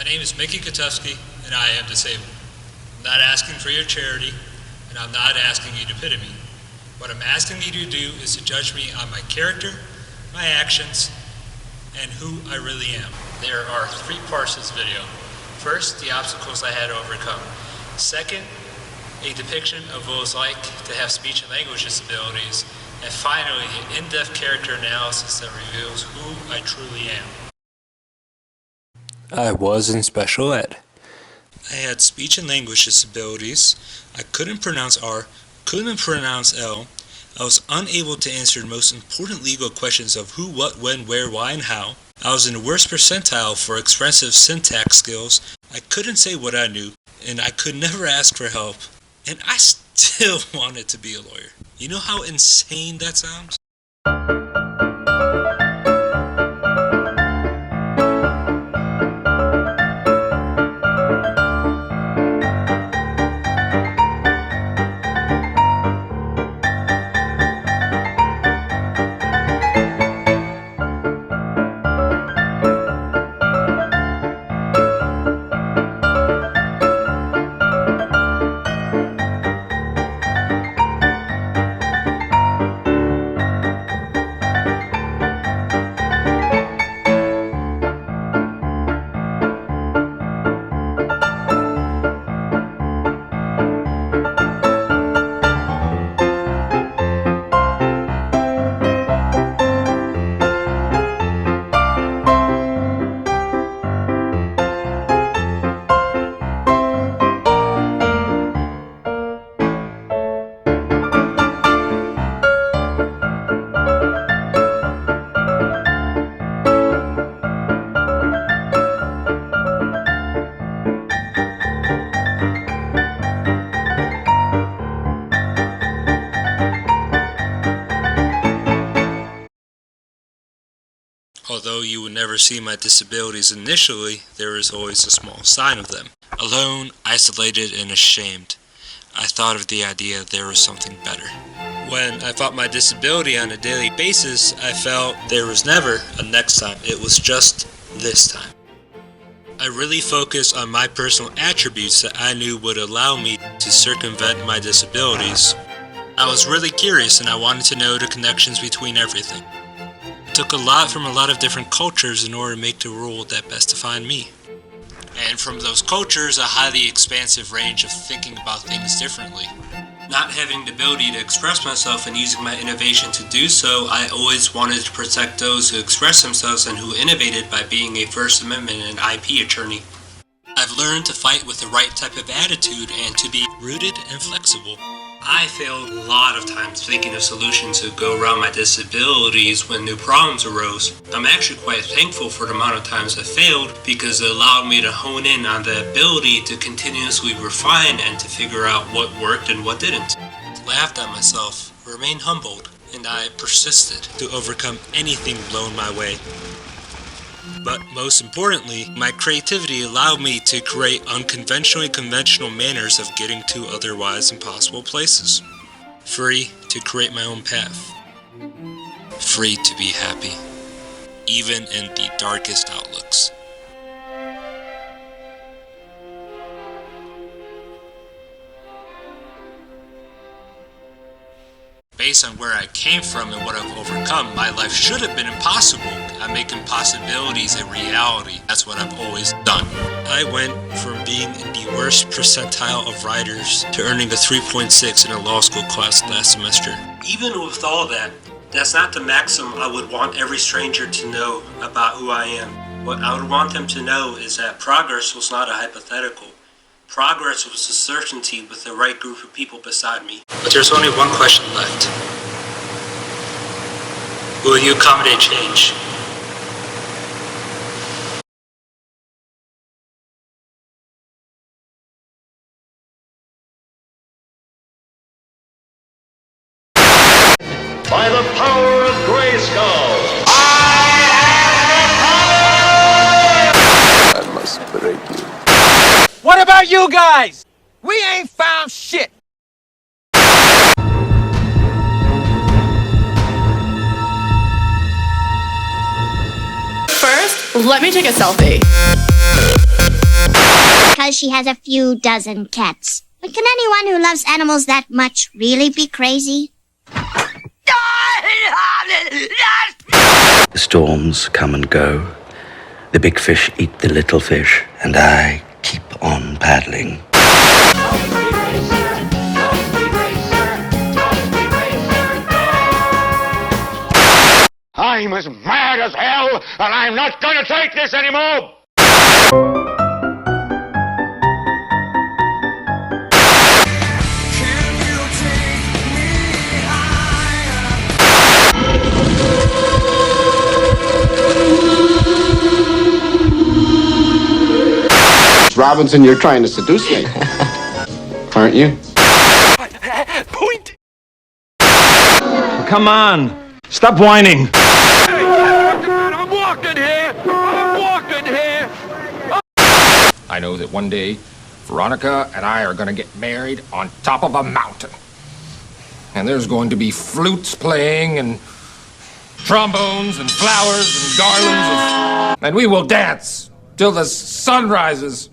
My name is Miki Kotevski, and I am disabled. I'm not asking for your charity, and I'm not asking you to pity me. What I'm asking you to do is to judge me on my character, my actions, and who I really am. There are 3 parts to this video. First, the obstacles I had to overcome. Second, a depiction of what it's like to have speech and language disabilities. And finally, an in-depth character analysis that reveals who I truly am. I was in special ed. I had speech and language disabilities. I couldn't pronounce R, couldn't pronounce L. I was unable to answer the most important legal questions of who, what, when, where, why, and how. I was in the worst percentile for expressive syntax skills. I couldn't say what I knew, and I could never ask for help. And I still wanted to be a lawyer. You know how insane that sounds? Although you would never see my disabilities initially, there is always a small sign of them. Alone, isolated, and ashamed, I thought of the idea there was something better. When I fought my disability on a daily basis, I felt there was never a next time. It was just this time. I really focused on my personal attributes that I knew would allow me to circumvent my disabilities. I was really curious and I wanted to know the connections between everything. It took a lot from a lot of different cultures in order to make the rule that best defined me. And from those cultures, a highly expansive range of thinking about things differently. Not having the ability to express myself and using my innovation to do so, I always wanted to protect those who express themselves and who innovated by being a First Amendment and IP attorney. I've learned to fight with the right type of attitude and to be rooted and flexible. I failed a lot of times thinking of solutions to go around my disabilities when new problems arose. I'm actually quite thankful for the amount of times I failed because it allowed me to hone in on the ability to continuously refine and to figure out what worked and what didn't. I laughed at myself, remained humbled, and I persisted to overcome anything blown my way. But most importantly, my creativity allowed me to create unconventionally conventional manners of getting to otherwise impossible places. Free to create my own path. Free to be happy, even in the darkest outlooks. Based on where I came from and what I've overcome, my life should have been impossible. I'm making possibilities a reality. That's what I've always done. I went from being in the worst percentile of writers to earning a 3.6 in a law school class last semester. Even with all that, that's not the maximum I would want every stranger to know about who I am. What I would want them to know is that progress was not a hypothetical. Progress was a certainty with the right group of people beside me. But there's only one question left. Will you accommodate change? By the power of Grayskull, I must break you. What about you guys? We ain't found shit. First, let me take a selfie. because she has a few dozen cats. But can anyone who loves animals that much really be crazy? The storms come and go. The big fish eat the little fish, and I keep on paddling. I'm as mad as hell, and I'm not gonna take this anymore! Robinson, you're trying to seduce me. Aren't you? Point! Come on! Stop whining! I'm walking here! I'm walking here! I know that one day, Veronica and I are going to get married on top of a mountain. And there's going to be flutes playing and trombones and flowers and garlands and we will dance till the sun rises.